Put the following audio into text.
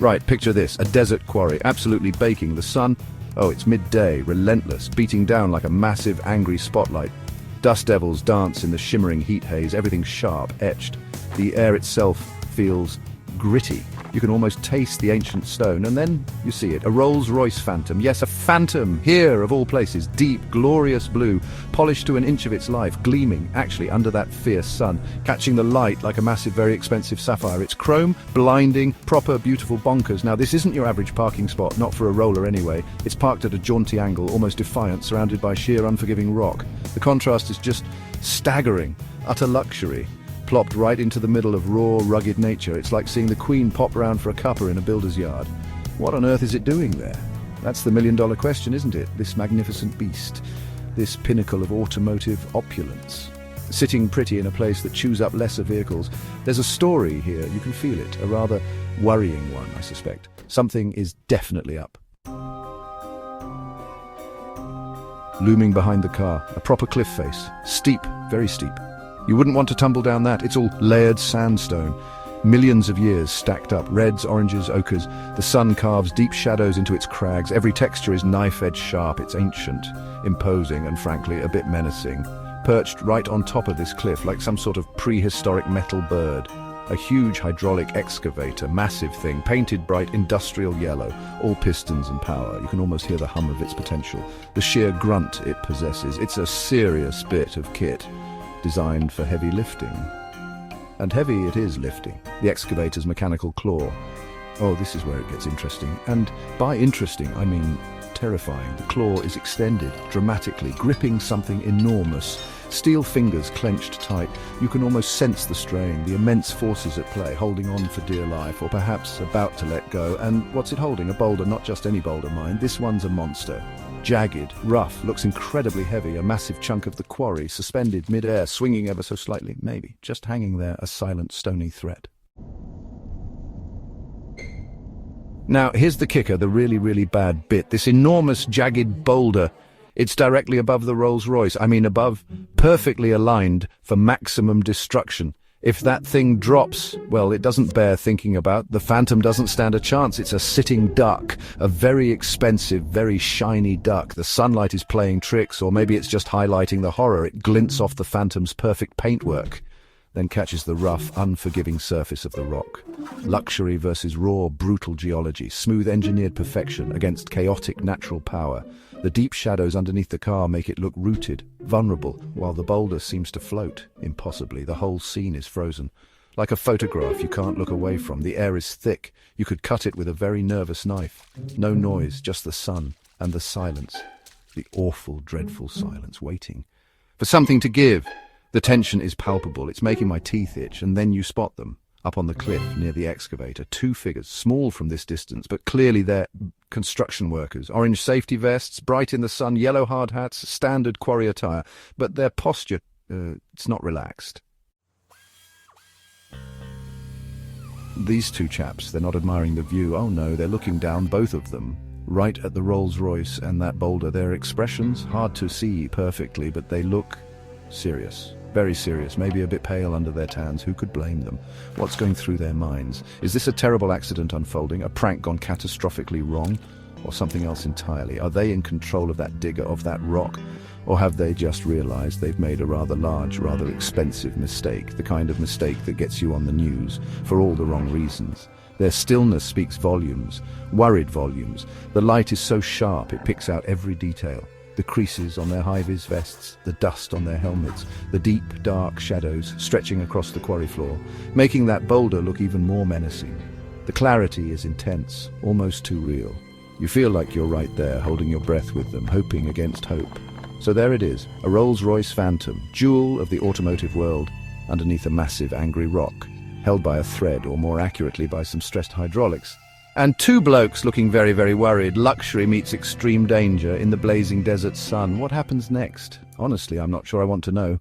Right, picture this, a desert quarry, absolutely baking. The sun, oh, it's midday, relentless, beating down like a massive, angry spotlight. Dust devils dance in the shimmering heat haze, everything's sharp, etched. The air itself feels gritty. You can almost taste the ancient stone, and then you see it, a Rolls-Royce Phantom. Yes, a Phantom, here of all places, deep, glorious blue, polished to an inch of its life, gleaming, actually, under that fierce sun, catching the light like a massive, very expensive sapphire. It's chrome, blinding, proper, beautiful bonkers. Now, this isn't your average parking spot, not for a roller anyway. It's parked at a jaunty angle, almost defiant, surrounded by sheer, unforgiving rock. The contrast is just staggering, utter luxury. Plopped right into the middle of raw, rugged nature. It's like seeing the Queen pop round for a cuppa in a builder's yard. What on earth is it doing there? That's the million-dollar question, isn't it? This magnificent beast, this pinnacle of automotive opulence. Sitting pretty in a place that chews up lesser vehicles. There's a story here, you can feel it, a rather worrying one, I suspect. Something is definitely up. Looming behind the car, a proper cliff face. Steep, very steep. You wouldn't want to tumble down that. It's all layered sandstone. Millions of years stacked up, reds, oranges, ochres. The sun carves deep shadows into its crags. Every texture is knife-edge sharp. It's ancient, imposing, and frankly, a bit menacing. Perched right on top of this cliff, like some sort of prehistoric metal bird. A huge hydraulic excavator, massive thing, painted bright industrial yellow, all pistons and power. You can almost hear the hum of its potential. The sheer grunt it possesses. It's a serious bit of kit, designed for heavy lifting. And heavy it is lifting. The excavator's mechanical claw. Oh, this is where it gets interesting. And by interesting, I mean terrifying. The claw is extended, dramatically, gripping something enormous. Steel fingers clenched tight. You can almost sense the strain, the immense forces at play, holding on for dear life, or perhaps about to let go. And what's it holding? A boulder, not just any boulder, mind. This one's a monster. Jagged, rough, looks incredibly heavy, a massive chunk of the quarry, suspended mid-air, swinging ever so slightly, maybe, just hanging there, a silent, stony threat. Now, here's the kicker, the really, really bad bit. This enormous, jagged boulder, it's directly above the Rolls-Royce. I mean, above, perfectly aligned for maximum destruction. If that thing drops, well, it doesn't bear thinking about. The Phantom doesn't stand a chance. It's a sitting duck, a very expensive, very shiny duck. The sunlight is playing tricks, or maybe it's just highlighting the horror. It glints off the Phantom's perfect paintwork, then catches the rough, unforgiving surface of the rock. Luxury versus raw, brutal geology, smooth engineered perfection against chaotic natural power. The deep shadows underneath the car make it look rooted, vulnerable, while the boulder seems to float, impossibly. The whole scene is frozen. Like a photograph you can't look away from. The air is thick. You could cut it with a very nervous knife. No noise, just the sun and the silence. The awful, dreadful silence, waiting for something to give. The tension is palpable. It's making my teeth itch, and then you spot them. Up on the cliff near the excavator, two figures, small from this distance, but clearly they're construction workers. Orange safety vests, bright in the sun, yellow hard hats, standard quarry attire. But their posture, it's not relaxed. These two chaps, they're not admiring the view. Oh no, they're looking down, both of them, right at the Rolls-Royce and that boulder. Their expressions, hard to see perfectly, but they look serious. Very serious, maybe a bit pale under their tans. Who could blame them? What's going through their minds? Is this a terrible accident unfolding, a prank gone catastrophically wrong, or something else entirely? Are they in control of that digger, of that rock? Or have they just realized they've made a rather large, rather expensive mistake, the kind of mistake that gets you on the news for all the wrong reasons? Their stillness speaks volumes, worried volumes. The light is so sharp it picks out every detail. The creases on their high-vis vests, the dust on their helmets, the deep, dark shadows stretching across the quarry floor, making that boulder look even more menacing. The clarity is intense, almost too real. You feel like you're right there, holding your breath with them, hoping against hope. So there it is, a Rolls-Royce Phantom, jewel of the automotive world, underneath a massive, angry rock, held by a thread, or more accurately by some stressed hydraulics. And two blokes looking very, very worried. Luxury meets extreme danger in the blazing desert sun. What happens next? Honestly, I'm not sure I want to know.